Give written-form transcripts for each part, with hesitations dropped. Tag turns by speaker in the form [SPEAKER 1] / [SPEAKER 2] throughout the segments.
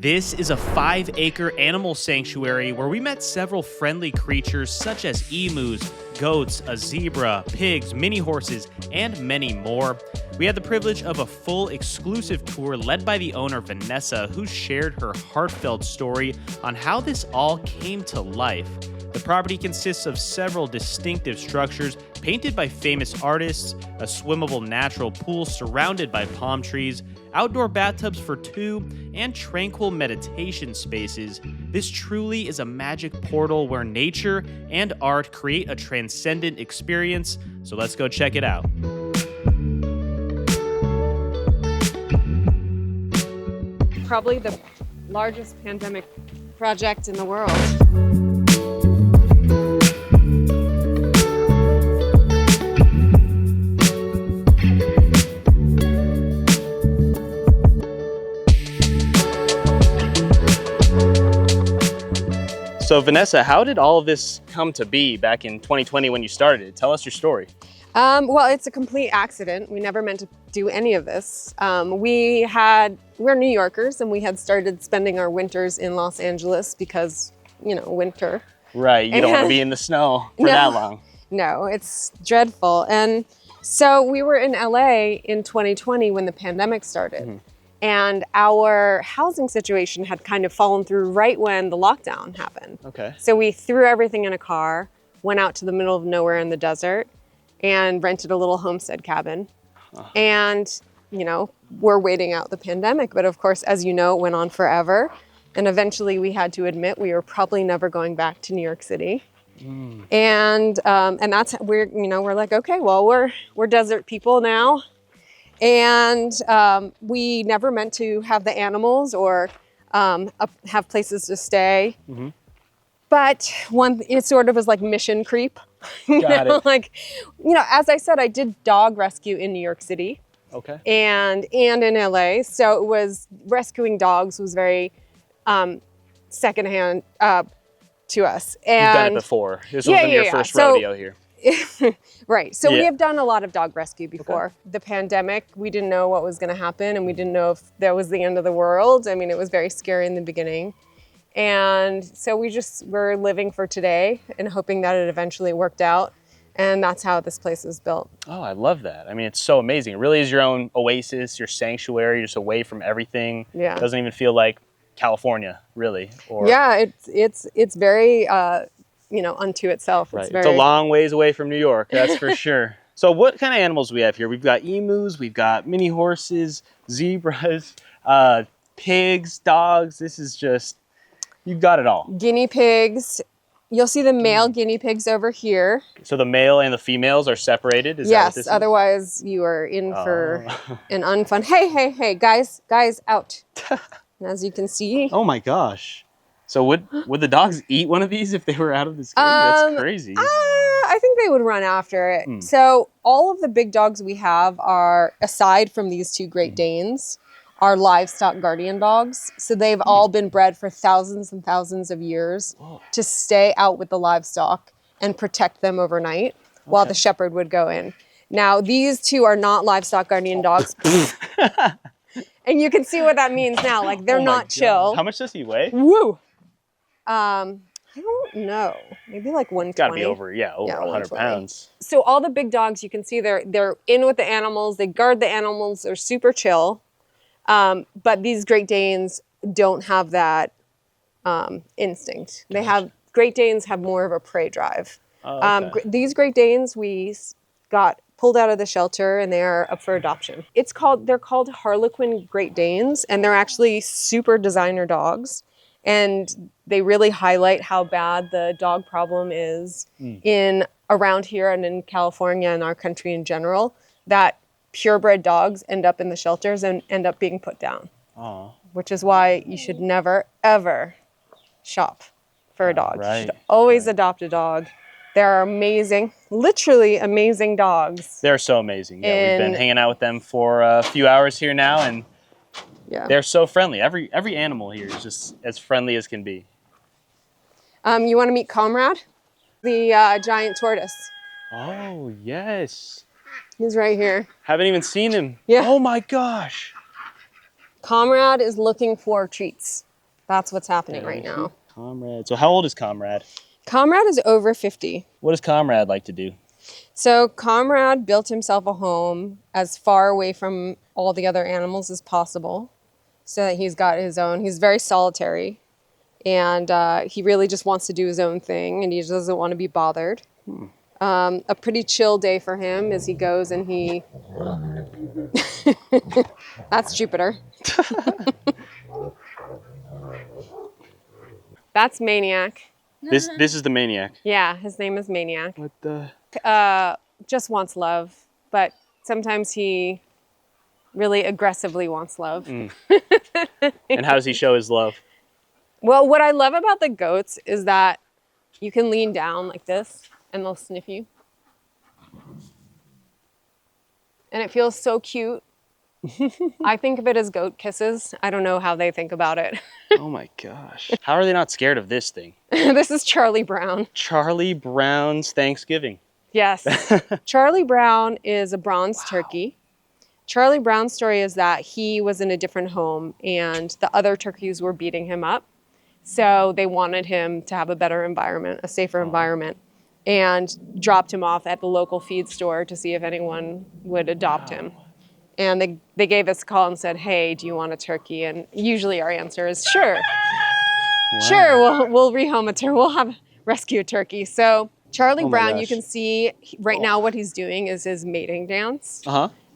[SPEAKER 1] This is a 5-acre animal sanctuary where we met several friendly creatures such as emus, goats, a zebra, pigs, mini horses, and many more. We had the privilege of a full exclusive tour led by the owner Vanessa, who shared her heartfelt story on how this all came to life. The property consists of several distinctive structures painted by famous artists, a swimmable natural pool surrounded by palm trees, outdoor bathtubs for 2, and tranquil meditation spaces. This truly is a magic portal where nature and art create a transcendent experience, so let's go check it out.
[SPEAKER 2] Probably the largest pandemic project in the world.
[SPEAKER 1] So Vanessa, how did all of this come to be back in 2020 when you started it? Tell us your story.
[SPEAKER 2] Well, it's a complete accident. We never meant to do any of this. We're New Yorkers, and we had started spending our winters in Los Angeles because, winter.
[SPEAKER 1] Right, you don't want to be in the snow for that long.
[SPEAKER 2] No, it's dreadful. And so we were in LA in 2020 when the pandemic started. Mm-hmm. And our housing situation had kind of fallen through right when the lockdown happened. Okay. So we threw everything in a car, went out to the middle of nowhere in the desert, and rented a little homestead cabin. And, we're waiting out the pandemic. But of course, as you know, it went on forever. And eventually we had to admit we were probably never going back to New York City. And that's, we're like, okay, well, we're desert people now. And we never meant to have the animals or have places to stay. Mm-hmm. But it sort of was like mission creep. Got it. As I said, I did dog rescue in New York City. Okay. And in LA. So it was rescuing dogs was very secondhand to us. And
[SPEAKER 1] you've done it before. This wasn't your first rodeo here.
[SPEAKER 2] Right. So we have done a lot of dog rescue before. Okay. The pandemic, we didn't know what was going to happen, and we didn't know if that was the end of the world. I mean, it was very scary in the beginning. And so we're living for today and hoping that it eventually worked out. And that's how this place was built. Oh, I love that. I mean, it's so amazing. It really is your own oasis, your sanctuary, just away from everything. Yeah. It doesn't even feel like California, really. Yeah, it's very... unto itself.
[SPEAKER 1] Right. It's a long ways away from New York, that's for sure. So what kind of animals do we have here? We've got emus, we've got mini horses, zebras, pigs, dogs. This is just, you've got it all. Guinea pigs. You'll see the male guinea pigs over here. So the male and the females are separated? Is that what this is? Otherwise you are in for an unfun. Hey, guys, out. And as you can see. Oh my gosh. So would the dogs eat one of these if they were out of this cage? That's crazy. I think they would run after it. So all of the big dogs we have are, aside from these 2 Great Danes, are livestock guardian dogs. So they've all been bred for thousands and thousands of years to stay out with the livestock and protect them overnight while the shepherd would go in. Now, these 2 are not livestock guardian dogs. And you can see what that means now. Like, they're not chill. How much does he weigh? Woo! I don't know. Maybe like 120. It's gotta be over 100 pounds. So all the big dogs, you can see they're in with the animals. They guard the animals. They're super chill. But these Great Danes don't have that instinct. Great Danes have more of a prey drive. Oh, okay. These Great Danes we got pulled out of the shelter, and they are up for adoption. They're called Harlequin Great Danes, and they're actually super designer dogs. And they really highlight how bad the dog problem is around here and in California and our country in general, that purebred dogs end up in the shelters and end up being put down. Which is why you should never, ever shop for a dog. Right. You should always adopt a dog. They're amazing, literally amazing dogs. They're so amazing. Yeah, we've been hanging out with them for a few hours here now, and they're so friendly. Every animal here is just as friendly as can be. You want to meet Comrade, the giant tortoise? Oh, yes. He's right here. Haven't even seen him. Yeah. Oh my gosh. Comrade is looking for treats.
[SPEAKER 2] That's what's happening right now.
[SPEAKER 1] Comrade. So how old is Comrade?
[SPEAKER 2] Comrade is over 50.
[SPEAKER 1] What does Comrade like to do?
[SPEAKER 2] So Comrade built himself a home as far away from all the other animals as possible so that he's got his own. He's very solitary, and he really just wants to do his own thing, and he doesn't want to be bothered. A pretty chill day for him as he goes and he... That's Jupiter. That's Maniac.
[SPEAKER 1] This is the Maniac.
[SPEAKER 2] Yeah, his name is Maniac.
[SPEAKER 1] What the?
[SPEAKER 2] Just wants love, but sometimes he really aggressively wants love.
[SPEAKER 1] And how does he show his love?
[SPEAKER 2] Well, what I love about the goats is that you can lean down like this and they'll sniff you. And it feels so cute. I think of it as goat kisses. I don't know how they think about it.
[SPEAKER 1] Oh my gosh. How are they not scared of this thing?
[SPEAKER 2] This is Charlie Brown.
[SPEAKER 1] Charlie Brown's Thanksgiving.
[SPEAKER 2] Yes. Charlie Brown is a bronze turkey. Charlie Brown's story is that he was in a different home and the other turkeys were beating him up. So they wanted him to have a better environment, a safer environment, and dropped him off at the local feed store to see if anyone would adopt him. And they gave us a call and said, hey, do you want a turkey? And usually our answer is sure. Wow. Sure, we'll rehome a turkey. We'll have rescue a turkey. So Charlie Brown, you can see right now what he's doing is his mating dance.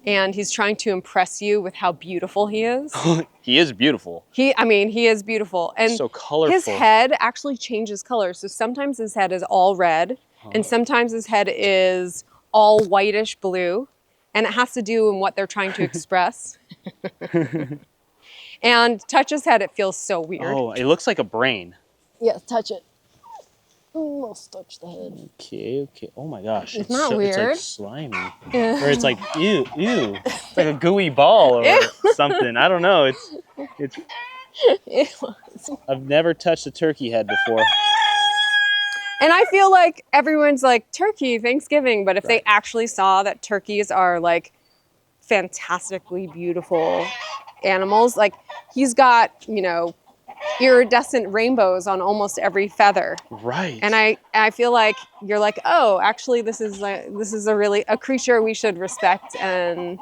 [SPEAKER 2] And he's trying to impress you with how beautiful he is.
[SPEAKER 1] He is beautiful.
[SPEAKER 2] He is beautiful. And
[SPEAKER 1] so colorful.
[SPEAKER 2] His head actually changes color. So sometimes his head is all red and sometimes his head is all whitish blue. And it has to do in what they're trying to express. And touch his head, it feels so weird.
[SPEAKER 1] Oh, it looks like a brain.
[SPEAKER 2] Yeah, touch it. Let's touch the head.
[SPEAKER 1] Okay. Oh my gosh.
[SPEAKER 2] It's not weird.
[SPEAKER 1] It's like slimy. Or it's like, ew. It's like a gooey ball or something. I don't know. It's. I've never touched a turkey head before.
[SPEAKER 2] And I feel like everyone's like, turkey, Thanksgiving. But if they actually saw that turkeys are like fantastically beautiful animals, like he's got, iridescent rainbows on almost every feather.
[SPEAKER 1] Right.
[SPEAKER 2] And I feel like you're like, oh, actually this is a creature we should respect and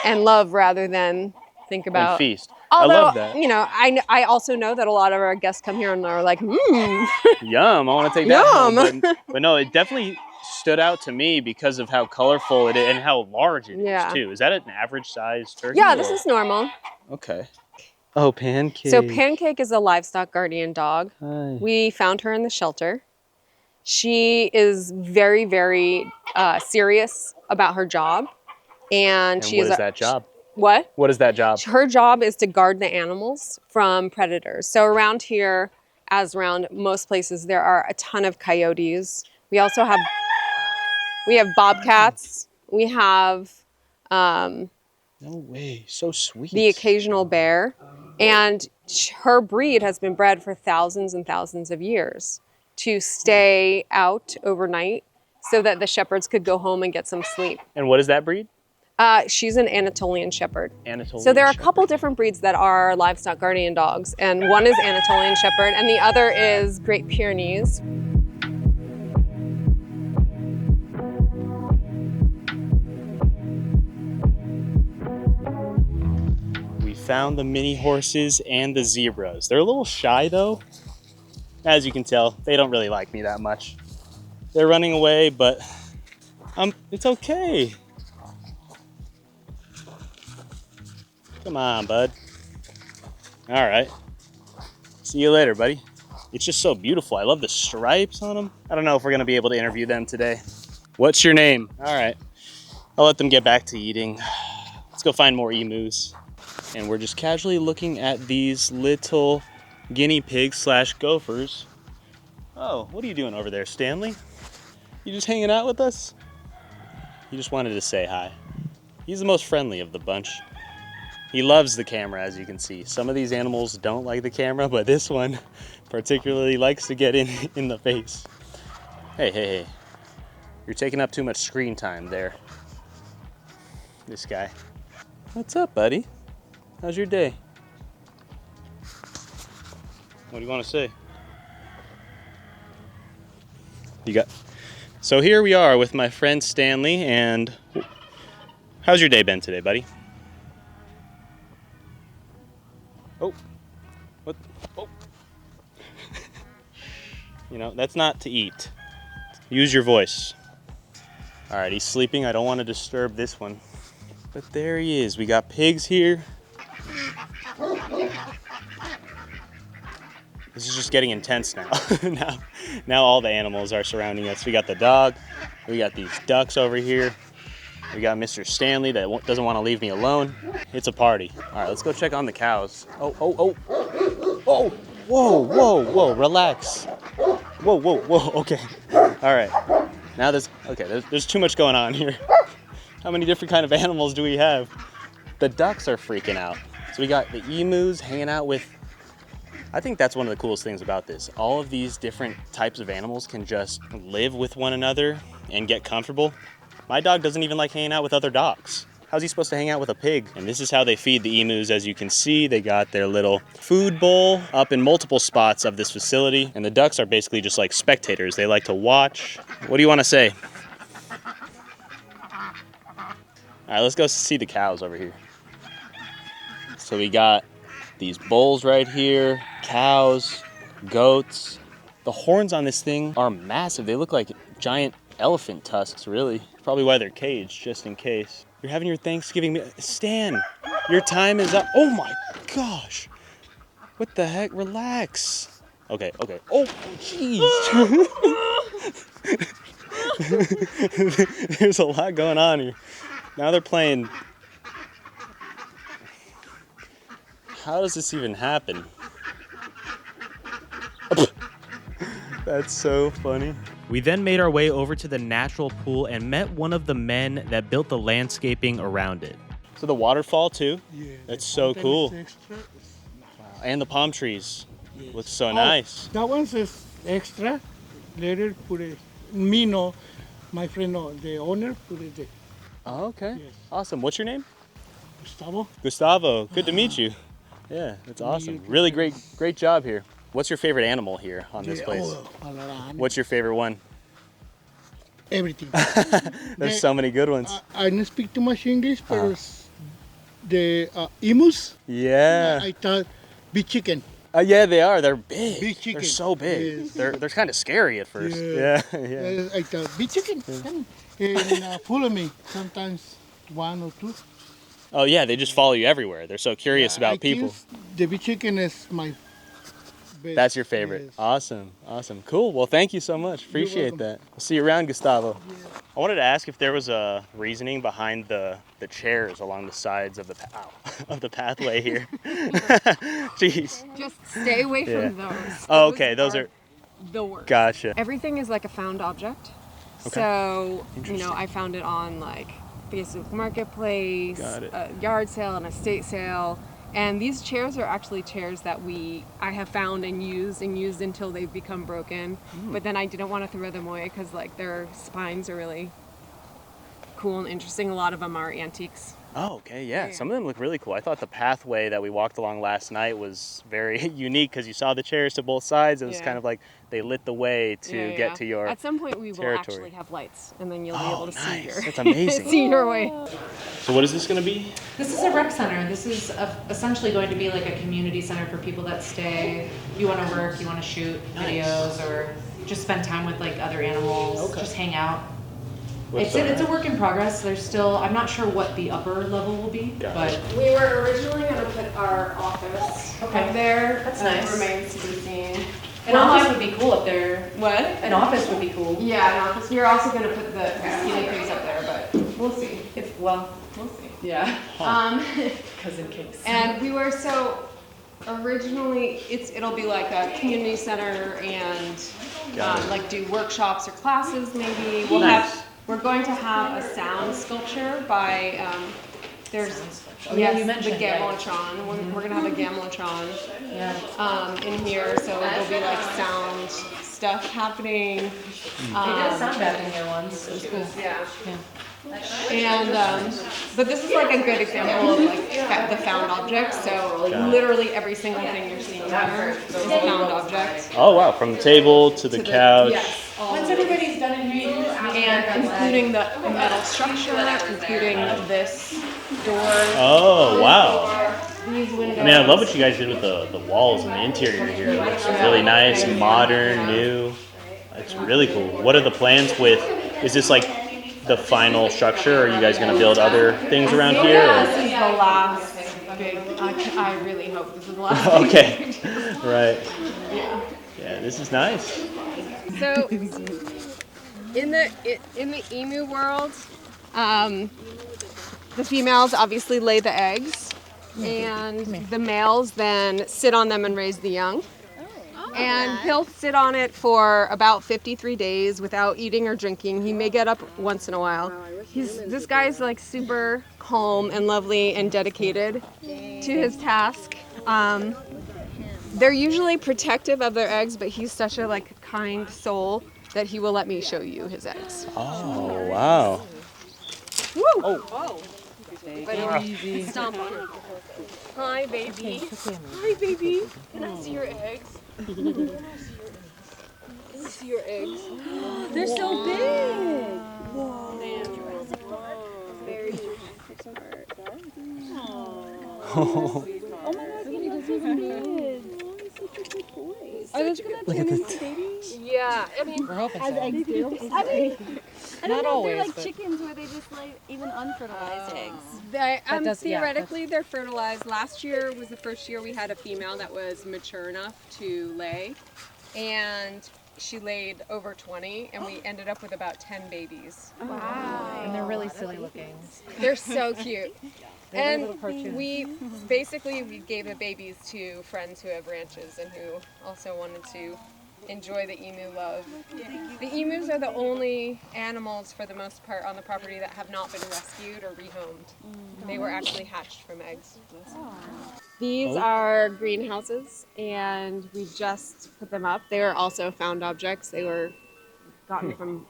[SPEAKER 2] love rather than think about.
[SPEAKER 1] And feast.
[SPEAKER 2] Although,
[SPEAKER 1] I love that.
[SPEAKER 2] I also know that a lot of our guests come here and are like,
[SPEAKER 1] Yum, I want to take that home. But no, it definitely stood out to me because of how colorful it is and how large it is too. Is that an average size turkey?
[SPEAKER 2] Yeah, this is normal.
[SPEAKER 1] Okay. Oh, Pancake.
[SPEAKER 2] So Pancake is a livestock guardian dog.
[SPEAKER 1] Hi.
[SPEAKER 2] We found her in the shelter. She is very, very serious about her job. And she
[SPEAKER 1] what is that job?
[SPEAKER 2] What?
[SPEAKER 1] What is that job?
[SPEAKER 2] Her job is to guard the animals from predators. So around here, as around most places, there are a ton of coyotes. We also have bobcats. We have
[SPEAKER 1] no way, so sweet.
[SPEAKER 2] The occasional bear. And her breed has been bred for thousands and thousands of years to stay out overnight so that the shepherds could go home and get some sleep.
[SPEAKER 1] And what is that breed?
[SPEAKER 2] She's an Anatolian Shepherd.
[SPEAKER 1] Anatolian
[SPEAKER 2] So there are
[SPEAKER 1] Shepherd.
[SPEAKER 2] a couple different breeds that are livestock guardian dogs, and one is Anatolian Shepherd, and the other is Great Pyrenees.
[SPEAKER 1] We found the mini horses and the zebras. They're a little shy though. As you can tell, they don't really like me that much. They're running away, but it's okay. Come on, bud. All right. See you later, buddy. It's just so beautiful. I love the stripes on them. I don't know if we're gonna be able to interview them today. What's your name? All right. I'll let them get back to eating. Let's go find more emus. And we're just casually looking at these little guinea pigs / gophers. Oh, what are you doing over there, Stanley? You just hanging out with us? He just wanted to say hi. He's the most friendly of the bunch. He loves the camera, as you can see. Some of these animals don't like the camera, but this one particularly likes to get in the face. Hey. You're taking up too much screen time there. This guy. What's up, buddy? How's your day? What do you want to say? You got. So here we are with my friend Stanley, and how's your day been today, buddy? Oh, what? Oh. You know, that's not to eat. Use your voice. All right, he's sleeping. I don't want to disturb this one. But there he is. We got pigs here. This is just getting intense now. now all the animals are surrounding us. We got the dog. We got these ducks over here. We got Mr. Stanley that doesn't want to leave me alone. It's a party. All right, let's go check on the cows. Oh. Whoa. Relax. Whoa. Okay. All right. Now there's too much going on here. How many different kind of animals do we have? The ducks are freaking out. So we got the emus hanging out with, I think that's one of the coolest things about this. All of these different types of animals can just live with one another and get comfortable. My dog doesn't even like hanging out with other dogs. How's he supposed to hang out with a pig? And this is how they feed the emus. As you can see, they got their little food bowl up in multiple spots of this facility. And the ducks are basically just like spectators. They like to watch. What do you want to say? All right, let's go see the cows over here. So we got these bulls right here, cows, goats. The horns on this thing are massive. They look like giant elephant tusks, really. Probably why they're caged, just in case. You're having your Thanksgiving meal. Stan, your time is up. Oh my gosh. What the heck? Relax. Okay. Oh, jeez. There's a lot going on here. Now they're playing. How does this even happen? That's so funny. We then made our way over to the natural pool and met one of the men that built the landscaping around it. So the waterfall too?
[SPEAKER 3] Yeah.
[SPEAKER 1] That's so cool. And the palm trees.
[SPEAKER 3] Yes.
[SPEAKER 1] Looks so nice.
[SPEAKER 3] That one is extra. Later put it. Me no, my friend no, the owner put it there.
[SPEAKER 1] Oh, okay.
[SPEAKER 3] Yes.
[SPEAKER 1] Awesome. What's your name?
[SPEAKER 3] Gustavo.
[SPEAKER 1] Gustavo. Good to meet you. Yeah, that's awesome. Really great job here. What's your favorite animal here on this place? What's your favorite one?
[SPEAKER 3] Everything.
[SPEAKER 1] There's so many good ones.
[SPEAKER 3] I don't speak too much English, but the emus.
[SPEAKER 1] Yeah.
[SPEAKER 3] I thought big chicken.
[SPEAKER 1] Yeah, they are. They're big.
[SPEAKER 3] Big chicken.
[SPEAKER 1] They're so big.
[SPEAKER 3] Yes.
[SPEAKER 1] They're kind of scary at first. Yeah.
[SPEAKER 3] I thought big chicken. Come and follow me. Sometimes one or two.
[SPEAKER 1] Oh yeah, they just follow you everywhere. They're so curious about
[SPEAKER 3] I
[SPEAKER 1] people.
[SPEAKER 3] think the big chicken is my best.
[SPEAKER 1] That's your favorite.
[SPEAKER 3] Yes.
[SPEAKER 1] Awesome. Cool. Well, thank you so much. Appreciate that. I'll see you around, Gustavo.
[SPEAKER 3] Yeah.
[SPEAKER 1] I wanted to ask if there was a reasoning behind the chairs along the sides of the pathway here. Jeez.
[SPEAKER 2] Just stay away from those.
[SPEAKER 1] Oh, okay. Those are
[SPEAKER 2] the worst.
[SPEAKER 1] Gotcha.
[SPEAKER 2] Everything is like a found object.
[SPEAKER 1] Okay.
[SPEAKER 2] So, I found it on like Facebook Marketplace,
[SPEAKER 1] Got it.
[SPEAKER 2] a yard sale, an estate sale. And these chairs are actually chairs that I have found and used until they've become broken. But then I didn't want to throw them away because like their spines are really cool and interesting. A lot of them are antiques.
[SPEAKER 1] Oh, okay, yeah. Some of them look really cool. I thought the pathway that we walked along last night was very unique because you saw the chairs to both sides. It was kind of like they lit the way to get to your
[SPEAKER 2] At some point we will
[SPEAKER 1] territory.
[SPEAKER 2] actually have lights and then you'll be able to see your
[SPEAKER 1] That's amazing.
[SPEAKER 2] see your way.
[SPEAKER 1] So what is this going to be?
[SPEAKER 4] This is a rec center. This is essentially going to be like a community center for people that stay. You want to work, you want to shoot videos, or just spend time with like other animals, just hang out. It's a work in progress. There's still, I'm not sure what the upper level will be, but
[SPEAKER 2] We were originally going to put our office up there.
[SPEAKER 4] That's nice.
[SPEAKER 2] Remains to be seen.
[SPEAKER 4] an office would be cool up there.
[SPEAKER 2] What?
[SPEAKER 4] An office would be cool.
[SPEAKER 2] Yeah, an office. We're also going to put the guinea pigs up there, but we'll see.
[SPEAKER 4] We'll
[SPEAKER 2] see.
[SPEAKER 4] Yeah. Because in case.
[SPEAKER 2] And we were originally it'll be like a community center and like do workshops or classes maybe. We're going to have a sound sculpture by there's
[SPEAKER 4] you mentioned
[SPEAKER 2] the Gamelotron. We're gonna have a Gamelotron in here, so there'll be like sound stuff happening.
[SPEAKER 4] They did a sound bath in here once. It was cool.
[SPEAKER 2] Yeah. And but this is like a good example of like the found object. So literally every single thing you're seeing here is a found object.
[SPEAKER 1] Oh wow, from the table to the couch.
[SPEAKER 2] Yes. Once everybody's done in here, and including the metal structure, including this door.
[SPEAKER 1] Oh wow.
[SPEAKER 2] These windows.
[SPEAKER 1] I mean, I love what you guys did with the walls and the interior here. It looks really nice, modern, new. It's really cool. What are the plans with, is this like the final structure, or are you guys going to build other things around here? Or?
[SPEAKER 2] This is the last big, I really hope this is the last big
[SPEAKER 1] Okay,
[SPEAKER 2] picture.
[SPEAKER 1] right.
[SPEAKER 2] Yeah.
[SPEAKER 1] Yeah, this is nice.
[SPEAKER 2] So, in the emu world, the females obviously lay the eggs, and the males then sit on them and raise the young. And he'll sit on it for about 53 days without eating or drinking. He may get up once in a while. This guy's like super calm and lovely and dedicated to his task. They're usually protective of their eggs, but he's such a like kind soul that he will let me show you his eggs.
[SPEAKER 1] Oh, wow.
[SPEAKER 2] Woo!
[SPEAKER 1] Oh.
[SPEAKER 2] Buddy, stomp on it. Hi, baby. Hi, baby. Can I see your eggs? Can I see your eggs?
[SPEAKER 5] They're so big.
[SPEAKER 2] Whoa. Very
[SPEAKER 5] Oh my god, he looks so big. Are those gonna
[SPEAKER 1] Look at
[SPEAKER 5] turn
[SPEAKER 1] this.
[SPEAKER 5] into babies?
[SPEAKER 2] Yeah, I mean,
[SPEAKER 6] We're hoping
[SPEAKER 5] As
[SPEAKER 6] so.
[SPEAKER 5] eggs do? I mean, I don't
[SPEAKER 6] Not
[SPEAKER 5] know
[SPEAKER 6] always,
[SPEAKER 5] if they're like
[SPEAKER 6] but-
[SPEAKER 5] chickens where they just like even unfertilized eggs.
[SPEAKER 2] theoretically, they're fertilized. Last year was the first year we had a female that was mature enough to lay, and she laid over 20, and we ended up with about 10 babies.
[SPEAKER 6] Wow. And they're really silly looking.
[SPEAKER 2] They're so cute.
[SPEAKER 6] They're little
[SPEAKER 2] And
[SPEAKER 6] cartoons.
[SPEAKER 2] we gave the babies to friends who have ranches and who also wanted to enjoy the emu love. The emus are the only animals, for the most part, on the property that have not been rescued or rehomed. They were actually hatched from eggs. These are greenhouses, and we just put them up. They are also found objects. They were gotten from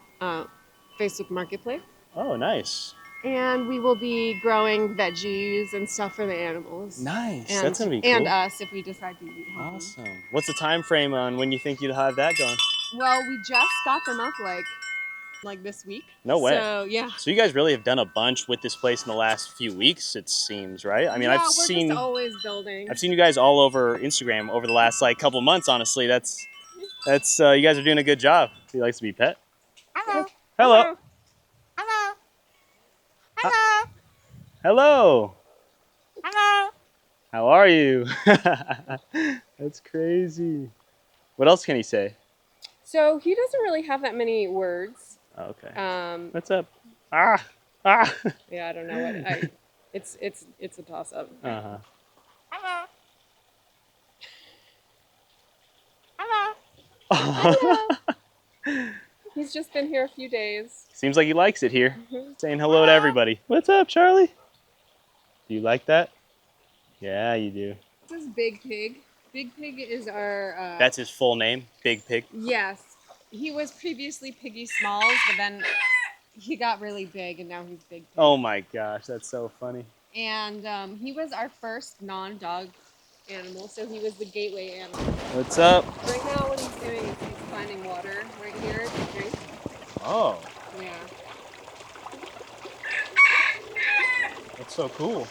[SPEAKER 2] Facebook Marketplace.
[SPEAKER 1] Oh, nice.
[SPEAKER 2] And we will be growing veggies and stuff for the animals.
[SPEAKER 1] Nice.
[SPEAKER 2] And,
[SPEAKER 1] That's going to be cool.
[SPEAKER 2] and us if we decide to eat healthy.
[SPEAKER 1] Awesome. What's the time frame on when you think you'd have that going?
[SPEAKER 2] Well, we just got them up like this week.
[SPEAKER 1] No way.
[SPEAKER 2] So yeah.
[SPEAKER 1] So you guys really have done a bunch with this place in the last few weeks, it seems, right? I mean,
[SPEAKER 2] yeah,
[SPEAKER 1] I've
[SPEAKER 2] we're
[SPEAKER 1] seen
[SPEAKER 2] just always building.
[SPEAKER 1] I've seen you guys all over Instagram over the last like couple months. Honestly, that's you guys are doing a good job. He likes to be pet.
[SPEAKER 2] Hello.
[SPEAKER 1] Hello.
[SPEAKER 2] Hello.
[SPEAKER 1] Hello.
[SPEAKER 2] Hello.
[SPEAKER 1] How are you? That's crazy. What else can he say?
[SPEAKER 2] So he doesn't really have that many words.
[SPEAKER 1] Oh, okay.
[SPEAKER 2] What's
[SPEAKER 1] What's up? Ah.
[SPEAKER 2] Yeah, I don't know what. It's a toss up.
[SPEAKER 1] Uh-huh.
[SPEAKER 2] Hello. He's just been here a few days.
[SPEAKER 1] Seems like he likes it here. Saying hello to everybody. What's up, Charlie? Do you like that? Yeah, you do.
[SPEAKER 2] This is Big Pig. Big Pig is our.
[SPEAKER 1] That's his full name, Big Pig.
[SPEAKER 2] Yes. He was previously Piggy Smalls, but then he got really big, and now he's Big Pig.
[SPEAKER 1] Oh my gosh, that's so funny.
[SPEAKER 2] And he was our first non-dog animal, so he was the gateway animal.
[SPEAKER 1] What's up?
[SPEAKER 2] Right now, what he's doing is he's finding water right here to drink.
[SPEAKER 1] Oh,
[SPEAKER 2] Yeah.
[SPEAKER 1] that's so cool.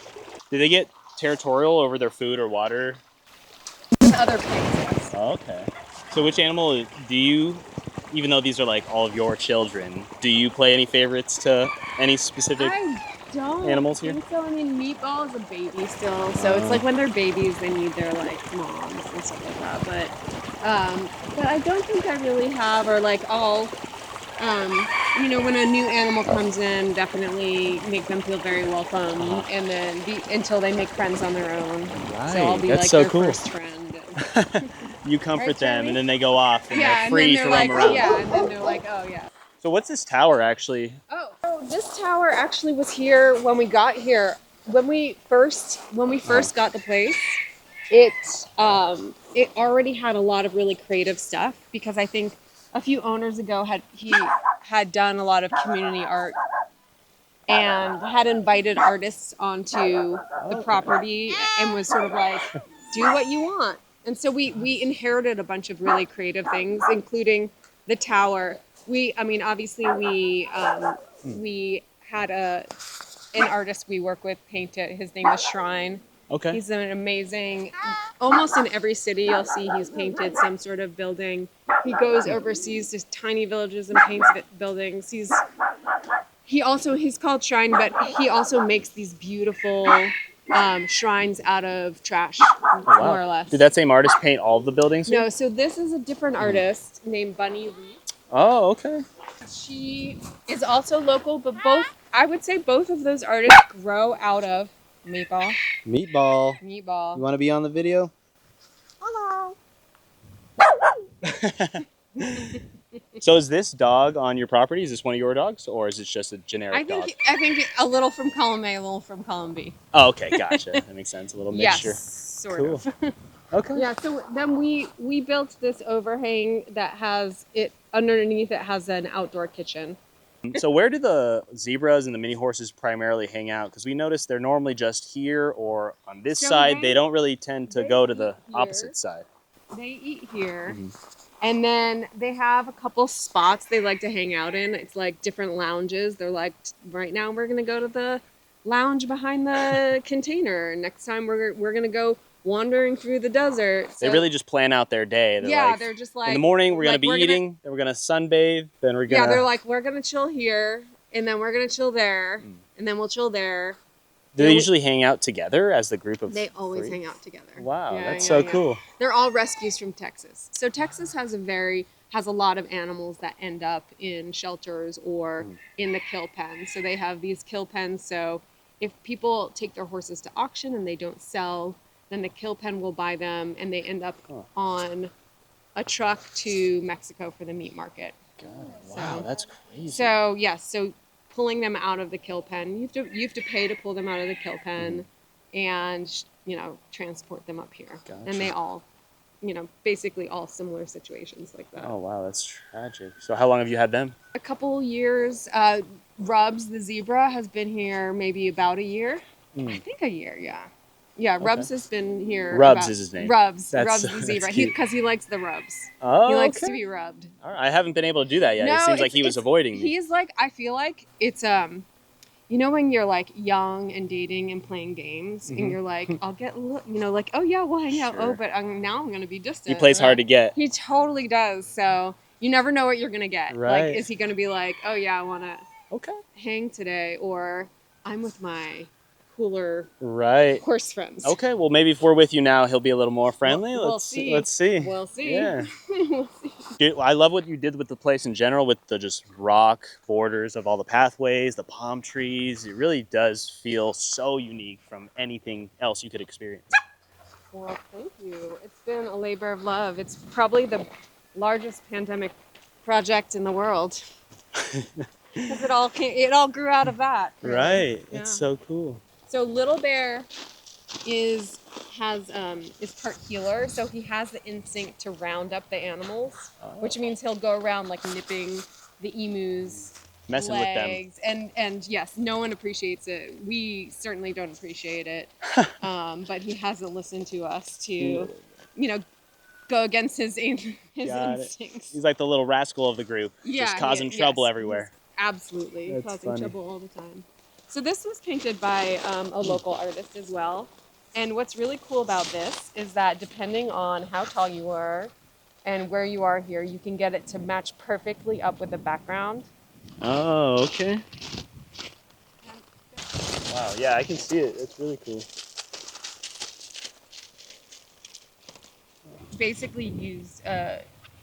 [SPEAKER 1] Do they get territorial over their food or water?
[SPEAKER 2] Other pigs, yes.
[SPEAKER 1] Oh, okay. So which animal do you, even though these are like all of your children, do you play any favorites to any specific?
[SPEAKER 2] I don't
[SPEAKER 1] animals here?
[SPEAKER 2] think so. I mean, Meatball is a baby still, so it's like when they're babies, they need their like moms and stuff like that. But I don't think I really have, or like all. When a new animal comes in, definitely make them feel very welcome, and then until they make friends on their own. So I'll be
[SPEAKER 1] That's
[SPEAKER 2] like
[SPEAKER 1] so
[SPEAKER 2] their
[SPEAKER 1] cool.
[SPEAKER 2] first friend.
[SPEAKER 1] You comfort
[SPEAKER 2] Right,
[SPEAKER 1] them,
[SPEAKER 2] Charlie?
[SPEAKER 1] and then they go off, and
[SPEAKER 2] Yeah,
[SPEAKER 1] they're
[SPEAKER 2] and
[SPEAKER 1] free
[SPEAKER 2] then
[SPEAKER 1] to
[SPEAKER 2] they're
[SPEAKER 1] roam
[SPEAKER 2] like,
[SPEAKER 1] around.
[SPEAKER 2] yeah, and then they're like, oh yeah.
[SPEAKER 1] So what's this tower actually?
[SPEAKER 2] Oh, so this tower actually was here when we got here. When we first got the place, it already had a lot of really creative stuff, because I think a few owners ago he had done a lot of community art and had invited artists onto the property and was sort of like, do what you want. And so we inherited a bunch of really creative things, including the tower. Obviously we had an artist we work with paint it. His name is Shrine.
[SPEAKER 1] Okay.
[SPEAKER 2] He's an amazing, almost in every city you'll see he's painted some sort of building. He goes overseas to tiny villages and paints buildings. He's called Shrine, but he also makes these beautiful shrines out of trash, more or less.
[SPEAKER 1] Did that same artist paint all of the buildings here?
[SPEAKER 2] No, so this is a different artist named Bunny Lee.
[SPEAKER 1] Oh, okay.
[SPEAKER 2] She is also local, but I would say both of those artists grow out of Meatball.
[SPEAKER 1] Meatball. You
[SPEAKER 2] Meatball.
[SPEAKER 1] want to be on the video?
[SPEAKER 2] Hello.
[SPEAKER 1] So is this dog on your property? Is this one of your dogs, or is it just a generic dog?
[SPEAKER 2] I think a little from column A, a little from column B.
[SPEAKER 1] Oh, okay, gotcha. That makes sense. A little mixture.
[SPEAKER 2] Yes, sort
[SPEAKER 1] Cool.
[SPEAKER 2] of.
[SPEAKER 1] Okay.
[SPEAKER 2] Yeah, so then we built this overhang that has it underneath. It has an outdoor kitchen.
[SPEAKER 1] So where do the zebras and the mini horses primarily hang out? Because we notice they're normally just here or on this
[SPEAKER 2] So
[SPEAKER 1] side. They don't really tend to
[SPEAKER 2] they
[SPEAKER 1] go to
[SPEAKER 2] eat
[SPEAKER 1] the
[SPEAKER 2] here.
[SPEAKER 1] opposite side.
[SPEAKER 2] They eat here,
[SPEAKER 1] Mm-hmm.
[SPEAKER 2] and then they have a couple spots they like to hang out in. It's like different lounges. They're like, right now we're gonna go to the lounge behind the container. Next time we're gonna go wandering through the desert.
[SPEAKER 1] They really just plan out their day.
[SPEAKER 2] They're just like,
[SPEAKER 1] in the morning we're gonna
[SPEAKER 2] like,
[SPEAKER 1] be eating, then we're gonna sunbathe, then we're gonna.
[SPEAKER 2] Yeah, they're like, we're gonna chill here, and then we're gonna chill there, and then we'll chill there.
[SPEAKER 1] Do they usually hang out together as the group of?
[SPEAKER 2] They always
[SPEAKER 1] three?
[SPEAKER 2] hang out together.
[SPEAKER 1] Wow,
[SPEAKER 2] Yeah,
[SPEAKER 1] that's
[SPEAKER 2] yeah,
[SPEAKER 1] so
[SPEAKER 2] yeah.
[SPEAKER 1] cool.
[SPEAKER 2] They're all rescues from Texas. So Texas has a lot of animals that end up in shelters or in the kill pen. So they have these kill pens. So if people take their horses to auction and they don't sell, then the kill pen will buy them, and they end up on a truck to Mexico for the meat market.
[SPEAKER 1] God, wow, that's crazy.
[SPEAKER 2] So yes, so pulling them out of the kill pen, you have to pay to pull them out of the kill pen, and transport them up here.
[SPEAKER 1] Gotcha.
[SPEAKER 2] And they all, basically all similar situations like that.
[SPEAKER 1] Oh wow, that's tragic. So how long have you had them?
[SPEAKER 2] A couple years. Rubs the zebra has been here maybe about a year. I think a year, yeah. Yeah, Rubs has been here.
[SPEAKER 1] Rubs is his name.
[SPEAKER 2] Rubs
[SPEAKER 1] That's
[SPEAKER 2] the zebra.
[SPEAKER 1] cute.
[SPEAKER 2] Because he likes the rubs.
[SPEAKER 1] Oh,
[SPEAKER 2] He likes
[SPEAKER 1] okay.
[SPEAKER 2] to be rubbed.
[SPEAKER 1] All right, I haven't been able to do that yet.
[SPEAKER 2] No,
[SPEAKER 1] It seems like he was avoiding me.
[SPEAKER 2] He's like, I feel like it's when you're like young and dating and playing games, and you're like, I'll get, like, oh yeah, we'll hang out.
[SPEAKER 1] Sure.
[SPEAKER 2] Oh, but now I'm gonna be distant.
[SPEAKER 1] He plays hard to get.
[SPEAKER 2] He totally does. So you never know what you're gonna get.
[SPEAKER 1] Right.
[SPEAKER 2] Like, is he gonna be like, oh yeah, I wanna
[SPEAKER 1] Okay.
[SPEAKER 2] hang today, or I'm with my cooler
[SPEAKER 1] Right.
[SPEAKER 2] horse friends.
[SPEAKER 1] Okay, well maybe if we're with you now, he'll be a little more friendly.
[SPEAKER 2] We'll see.
[SPEAKER 1] Let's see.
[SPEAKER 2] We'll see.
[SPEAKER 1] Yeah.
[SPEAKER 2] We'll see.
[SPEAKER 1] Dude, I love what you did with the place in general, with the just rock borders of all the pathways, the palm trees. It really does feel so unique from anything else you could experience.
[SPEAKER 2] Well, thank you. It's been a labor of love. It's probably the largest pandemic project in the world. Because it all grew out of that.
[SPEAKER 1] Right.
[SPEAKER 2] Yeah.
[SPEAKER 1] It's so cool.
[SPEAKER 2] So Little Bear is part healer, so he has the instinct to round up the animals, which means he'll go around like nipping the emus,
[SPEAKER 1] Messing
[SPEAKER 2] legs, and yes, no one appreciates it. We certainly don't appreciate it, but he hasn't listened to us to, go against his
[SPEAKER 1] Got it.
[SPEAKER 2] instincts.
[SPEAKER 1] He's like the little rascal of the group, just causing trouble
[SPEAKER 2] yes,
[SPEAKER 1] everywhere.
[SPEAKER 2] Absolutely,
[SPEAKER 1] That's
[SPEAKER 2] causing
[SPEAKER 1] funny.
[SPEAKER 2] trouble all the time. So this was painted by a local artist as well. And what's really cool about this is that depending on how tall you are and where you are here, you can get it to match perfectly up with the background.
[SPEAKER 1] Oh, okay. Wow, yeah, I can see it. It's really cool.
[SPEAKER 2] Basically used a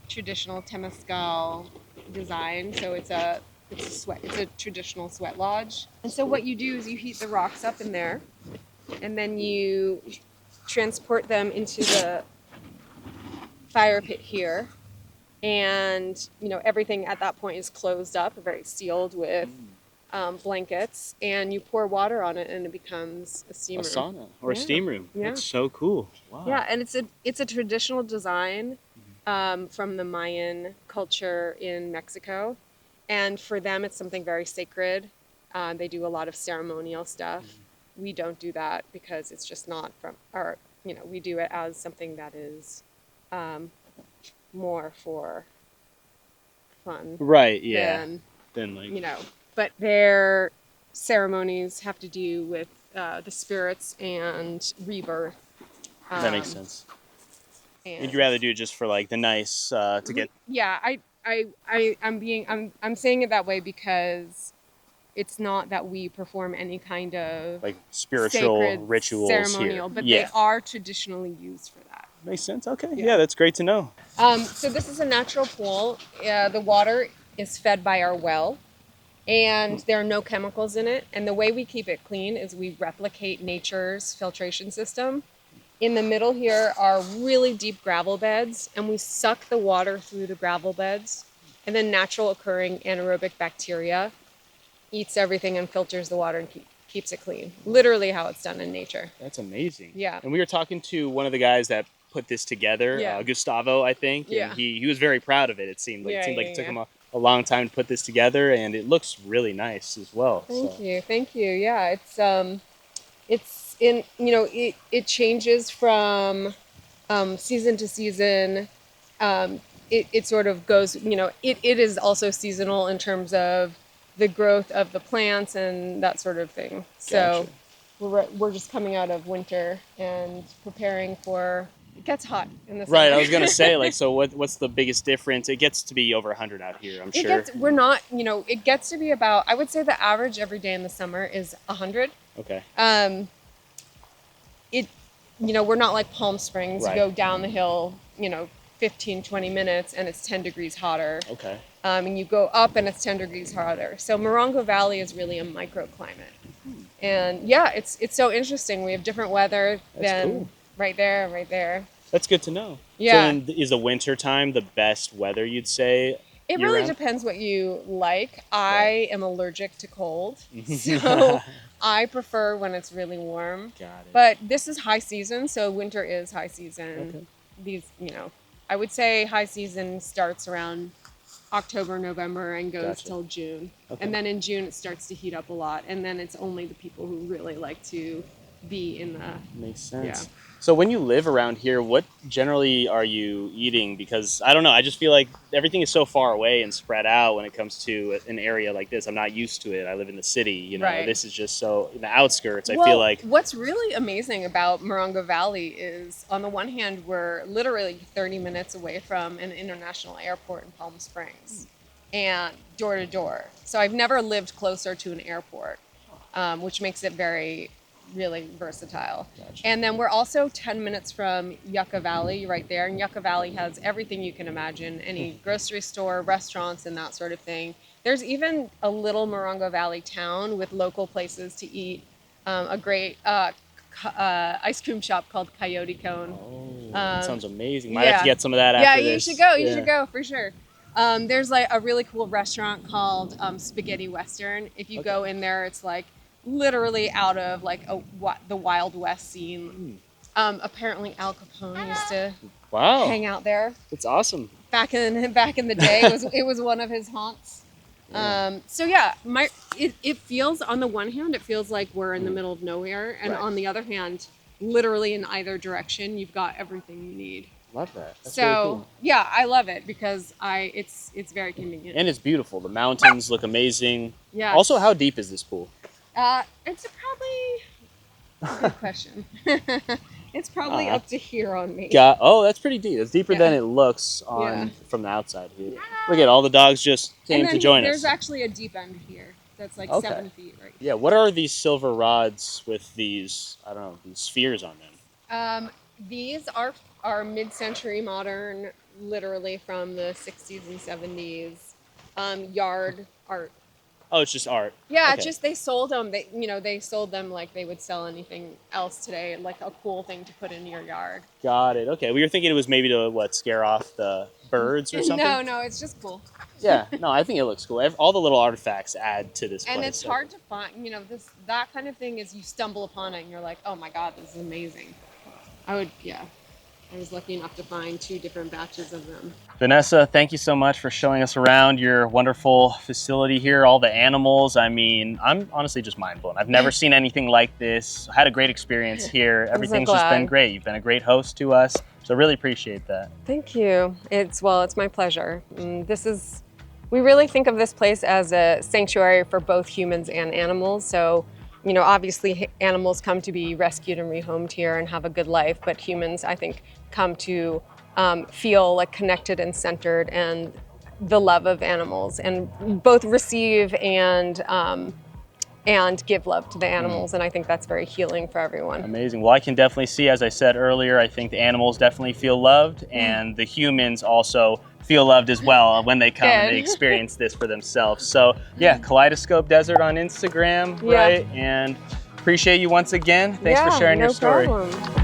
[SPEAKER 2] traditional Temescal design, so it's a traditional sweat lodge. And so what you do is you heat the rocks up in there, and then you transport them into the fire pit here, and everything at that point is closed up, very sealed with blankets, and you pour water on it, and it becomes a steam
[SPEAKER 1] A
[SPEAKER 2] room.
[SPEAKER 1] sauna or a steam room.
[SPEAKER 2] Yeah.
[SPEAKER 1] That's so cool. Wow.
[SPEAKER 2] Yeah, and it's a traditional design from the Mayan culture in Mexico, and for them it's something very sacred. They do a lot of ceremonial stuff. We don't do that because it's just not from our, we do it as something that is more for fun
[SPEAKER 1] Right. Yeah.
[SPEAKER 2] than,
[SPEAKER 1] Then like.
[SPEAKER 2] but their ceremonies have to do with the spirits and rebirth.
[SPEAKER 1] That makes sense.
[SPEAKER 2] And
[SPEAKER 1] Would you rather do it just for like the nice to get?
[SPEAKER 2] Yeah, I'm saying it that way because it's not that we perform any kind of
[SPEAKER 1] Like spiritual
[SPEAKER 2] sacred
[SPEAKER 1] rituals
[SPEAKER 2] ceremonial,
[SPEAKER 1] here.
[SPEAKER 2] but
[SPEAKER 1] Yeah.
[SPEAKER 2] they are traditionally used for that.
[SPEAKER 1] Makes sense. Okay.
[SPEAKER 2] Yeah.
[SPEAKER 1] Yeah, that's great to know.
[SPEAKER 2] So this is a natural pool. The water is fed by our well, and there are no chemicals in it. And the way we keep it clean is we replicate nature's filtration system. In the middle here are really deep gravel beds, and we suck the water through the gravel beds, and then natural occurring anaerobic bacteria eats everything and filters the water and keeps it clean. Literally how it's done in nature.
[SPEAKER 1] That's amazing.
[SPEAKER 2] Yeah.
[SPEAKER 1] And we were talking to one of the guys that put this together,
[SPEAKER 2] Yeah.
[SPEAKER 1] Gustavo, I think. And
[SPEAKER 2] Yeah.
[SPEAKER 1] he was very proud of it. It seemed like it took
[SPEAKER 2] Yeah.
[SPEAKER 1] him a long time to put this together, and it looks really nice as well.
[SPEAKER 2] Thank you. Yeah, it's in it changes from season to season. It sort of goes, it is also seasonal in terms of the growth of the plants and that sort of thing. So we're just coming out of winter and preparing for, it gets hot in the summer.
[SPEAKER 1] Right, I was gonna say, like, so what's the biggest difference? It gets to be over 100 out here, I'm sure.
[SPEAKER 2] It gets to be about, I would say the average every day in the summer is 100.
[SPEAKER 1] Okay.
[SPEAKER 2] We're not like Palm Springs.
[SPEAKER 1] Right.
[SPEAKER 2] You go down the hill, 15, 20 minutes and it's 10 degrees hotter.
[SPEAKER 1] Okay.
[SPEAKER 2] And you go up and it's 10 degrees hotter. So Morongo Valley is really a microclimate. And yeah, it's so interesting. We have different weather than
[SPEAKER 1] cool.
[SPEAKER 2] right there and right there.
[SPEAKER 1] That's good to know.
[SPEAKER 2] Yeah.
[SPEAKER 1] So then is the winter time the best weather, you'd say?
[SPEAKER 2] It really
[SPEAKER 1] year-round?
[SPEAKER 2] depends what you like. I am allergic to cold. So I prefer when it's really warm.
[SPEAKER 1] Got it.
[SPEAKER 2] But this is high season, so winter is high season.
[SPEAKER 1] Okay.
[SPEAKER 2] I would say high season starts around October, November, and goes
[SPEAKER 1] Gotcha.
[SPEAKER 2] till June.
[SPEAKER 1] Okay.
[SPEAKER 2] And then in June it starts to heat up a lot, and then it's only the people who really like to be in the.
[SPEAKER 1] Makes sense.
[SPEAKER 2] Yeah.
[SPEAKER 1] So when you live around here, what generally are you eating? Because I don't know, I just feel like everything is so far away and spread out when it comes to an area like this. I'm not used to it. I live in the city,
[SPEAKER 2] Right.
[SPEAKER 1] This is just so in the outskirts. I feel like
[SPEAKER 2] what's really amazing about Morongo Valley is, on the one hand, we're literally 30 minutes away from an international airport in Palm Springs, and door to door. So I've never lived closer to an airport, which makes it really versatile.
[SPEAKER 1] Gotcha.
[SPEAKER 2] And then we're also 10 minutes from Yucca Valley right there. And Yucca Valley has everything you can imagine, any grocery store, restaurants, and that sort of thing. There's even a little Morongo Valley town with local places to eat. A great ice cream shop called Coyote Cone.
[SPEAKER 1] Oh, that sounds amazing. Might have to
[SPEAKER 2] yeah.
[SPEAKER 1] get some of that after
[SPEAKER 2] Yeah, you
[SPEAKER 1] this.
[SPEAKER 2] should go. You should go for sure. There's like a really cool restaurant called Spaghetti Western. If you go in there, it's like literally out of like the Wild West scene. Apparently Al Capone used to
[SPEAKER 1] Wow.
[SPEAKER 2] hang out there
[SPEAKER 1] That's awesome.
[SPEAKER 2] back in the day. It was one of his haunts. So yeah, it feels, on the one hand, it feels like we're in the middle of nowhere, and
[SPEAKER 1] Right.
[SPEAKER 2] on the other hand, literally in either direction, you've got everything you need.
[SPEAKER 1] Love that. That's
[SPEAKER 2] So
[SPEAKER 1] really cool.
[SPEAKER 2] yeah, I love it because it's very convenient.
[SPEAKER 1] And it's beautiful. The mountains look amazing.
[SPEAKER 2] Yeah.
[SPEAKER 1] Also, how deep is this pool?
[SPEAKER 2] It's probably good question. It's probably up to here on me.
[SPEAKER 1] That's pretty deep. It's deeper
[SPEAKER 2] Yeah.
[SPEAKER 1] than it looks from the outside here. Look at all the dogs just came
[SPEAKER 2] And
[SPEAKER 1] to
[SPEAKER 2] then
[SPEAKER 1] join
[SPEAKER 2] there's
[SPEAKER 1] us.
[SPEAKER 2] actually a deep end here that's like
[SPEAKER 1] Okay.
[SPEAKER 2] 7 feet right.
[SPEAKER 1] Yeah, what are these silver rods with these, I don't know, these spheres on them?
[SPEAKER 2] These are mid-century modern, literally from the 60s and 70s, yard art.
[SPEAKER 1] Oh, it's just art.
[SPEAKER 2] Yeah,
[SPEAKER 1] Okay.
[SPEAKER 2] they sold them. They sold them like they would sell anything else today, like a cool thing to put in your yard.
[SPEAKER 1] Got it. Okay, we were thinking it was maybe to, scare off the birds or something?
[SPEAKER 2] No, it's just cool.
[SPEAKER 1] Yeah, no, I think it looks cool. All the little artifacts add to this place.
[SPEAKER 2] And it's hard to find, that kind of thing is you stumble upon it and you're like, oh my God, this is amazing. I was lucky enough to find 2 different batches of them.
[SPEAKER 1] Vanessa, thank you so much for showing us around your wonderful facility here, all the animals. I mean, I'm honestly just mind blown. I've never seen anything like this. I had a great experience here. Everything's just been
[SPEAKER 2] glad.
[SPEAKER 1] great. You've been a great host to us, so really appreciate that.
[SPEAKER 2] Thank you. It's my pleasure. We really think of this place as a sanctuary for both humans and animals. So, you know, obviously animals come to be rescued and rehomed here and have a good life, but humans, I think, come to feel like connected and centered and the love of animals, and both receive and give love to the animals. And I think that's very healing for everyone.
[SPEAKER 1] Amazing. Well, I can definitely see, as I said earlier, I think the animals definitely feel loved, and the humans also feel loved as well when they come and they experience this for themselves. So yeah, Kaleidoscope Desert on Instagram,
[SPEAKER 2] Yeah.
[SPEAKER 1] right? And appreciate you once again. Thanks for sharing your story.
[SPEAKER 2] No problem.